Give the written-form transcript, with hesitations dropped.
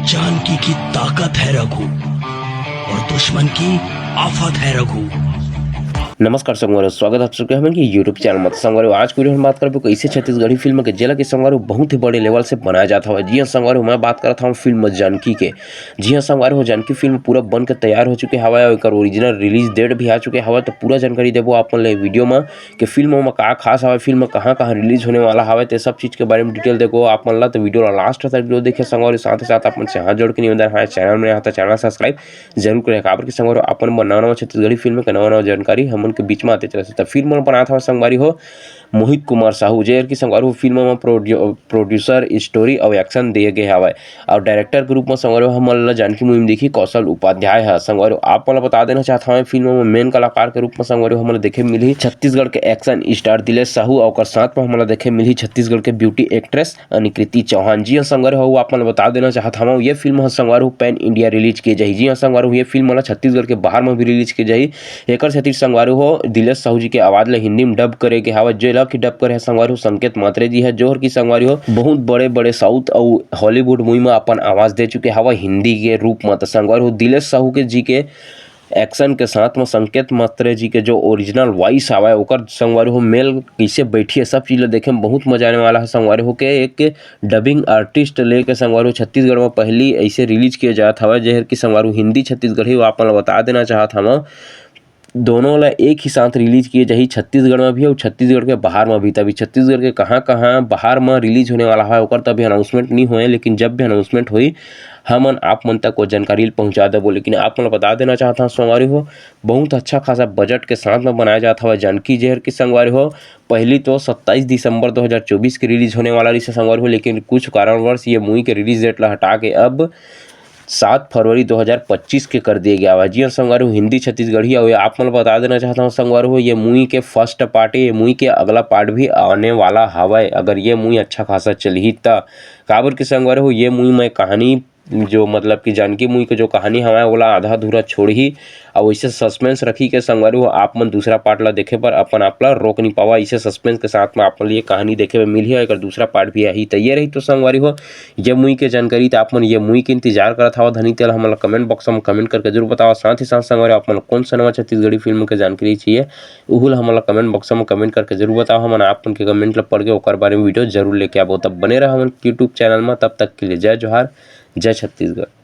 जानकी की ताकत है रघु और दुश्मन की आफत है रघु। नमस्कार संगवारी, स्वागत आप सबके हमारे यूट्यूब चैनल में। संगवारी आज की वीडियो में बात करें कैसे छत्तीसगढ़ी फिल्म के जिला के संगवारी बहुत ही बड़े लेवल से बनाया जाता है। जी हाँ संगवारी, मैं बात कर रहा था फिल्म जानकी के। जी हाँ संगवारी, जानकी फिल्म पूरा बन के तैयार हो चुके हवा और ओरिजिनल रिलीज डेट भी आ चुके हवा। तो पूरा जानकारी देवो आप वीडियो में कि फिल्म में का खास हवा, फिल्म कहाँ कहाँ रिलीज होने वाला हवा, तो सब चीज़ के बारे में डिटेल देखो आप ला। तो वीडियो लास्ट तक वीडियो देखे संगवारी, साथ ही साथ अपन से हाथ जोड़ के निवेदन है चैनल में आता चैनल सब्सक्राइब जरूर करें। काबर की संगवारी अपन नवा छत्तीसगढ़ी फिल्म के नवा जानकारी हम के बीच में आते चले। तो फिल्म बना था संगवारी हो मोहित कुमार साहू, जेर की संगवारी फिल्म में प्रोड्यूसर स्टोरी और एक्शन दिए गए हवा और डायरेक्टर के रूप में संगवारी हमन जानकी मुहिम देखी कौशल उपाध्याय है। संगवारी आप बता देना चाहता हूँ फिल्म में मेन कलाकार के रूप में संगवारी हमन देखे मिली छत्तीसगढ़ के एक्शन स्टार दिलेश साहू और साथ में हमन देखे मिली छत्तीसगढ़ के ब्यूटी एक्ट्रेस अनिकृति चौहान। जी हाँ संगवारी हो आप बता देना चाहता हूँ ये फिल्म संगवारी पैन इंडिया रिलीज की जाए। जी हाँ संगवारी ये फिल्म छत्तीसगढ़ के बाहर में भी रिलीज की जाए। एक संगवारी हो दिलेश साहू जी के आवाज ले हिंदी में डब करे के हवा, जो की डब करे संगवारी हो संकेत मात्रे जी है, जोहर की संगवारी हो बहुत बड़े बड़े साउथ और हॉलीवुड मूवी में अपन आवाज दे चुके हवा हिंदी के रूप में। तो संगवारी हो दिलेश साहू के जी के एक्शन के साथ में संकेत मात्रे जी के जो ओरिजिनल वॉइस आवा है ओकर संगवारी हो मेल कैसे बैठी है सब चीज़ देखे में बहुत मजा आने वाला है। संगवारी हो के एक डबिंग आर्टिस्ट लेके संगवारी हो छत्तीसगढ़ में पहली ऐसे रिलीज किया जाता है, जहर की संगवारी हिंदी छत्तीसगढ़ी आप बता देना चाहता हूँ दोनों ला एक ही साथ रिलीज किए जाही, छत्तीसगढ़ में भी और छत्तीसगढ़ के बाहर में भी। तभी छत्तीसगढ़ के कहाँ कहाँ बाहर में रिलीज होने वाला है ओकर तभी अनाउंसमेंट नहीं हुए, लेकिन जब भी अनाउंसमेंट हुई हमन आप मन तक वो जानकारी पहुंचा देवो। लेकिन आप मन बता देना चाहता हूँ संगवारी हो बहुत अच्छा खासा बजट के साथ में बनाया जाता है जानकी जहर की संगवारी हो। पहली तो 27 दिसंबर 2024 की रिलीज होने वाला रही संगवारी हो, लेकिन कुछ कारणवश ये मूवी के रिलीज डेट ला हटा के अब 7 फरवरी 2025 के कर दिया गया है। जी हाँ संगवारी हो हिंदी छत्तीसगढ़ी और आप मन बता देना चाहता हूँ संगवारी हो ये मूवी के फर्स्ट पार्ट है, ये मूवी के अगला पार्ट भी आने वाला हवा अगर ये मूवी अच्छा खासा चली तो। काबर की संगवारी हो ये मूवी में कहानी जो मतलब कि जानकी मूवी के जो कहानी हवा ओला आधा अधूरा छोड़ ही और वैसे सस्पेंस रखी के संगवारी हो आप मन दूसरा पार्ट ला देखे पर अपन आप ला रोक नहीं पावा। इसे सस्पेंस के साथ में आप लिए कहानी देखे में मिली है, अगर दूसरा पार्ट भी आई तो ये रही। तो संगवारी हो ये मूवी के जानकारी तो आप मन ये मूवी के इंतजार करत हवा धनी तेल हमला कमेंट बॉक्स में कमेंट करके जरूर बताओ। साथ ही साथ संगवारी आप मन कौन सा नवा छत्तीसगढ़ी फिल्म के जानकारी चाहिए उहुल हमला कमेंट बॉक्स में कमेंट करके जरूर बताओ। हम आप के कमेंट ला पढ़ के ओकर बारे में वीडियो जरूर लेके आबो। तब बने रहा यूट्यूब चैनल में, तब तक के लिए जय जोहार, जय छत्तीसगढ़।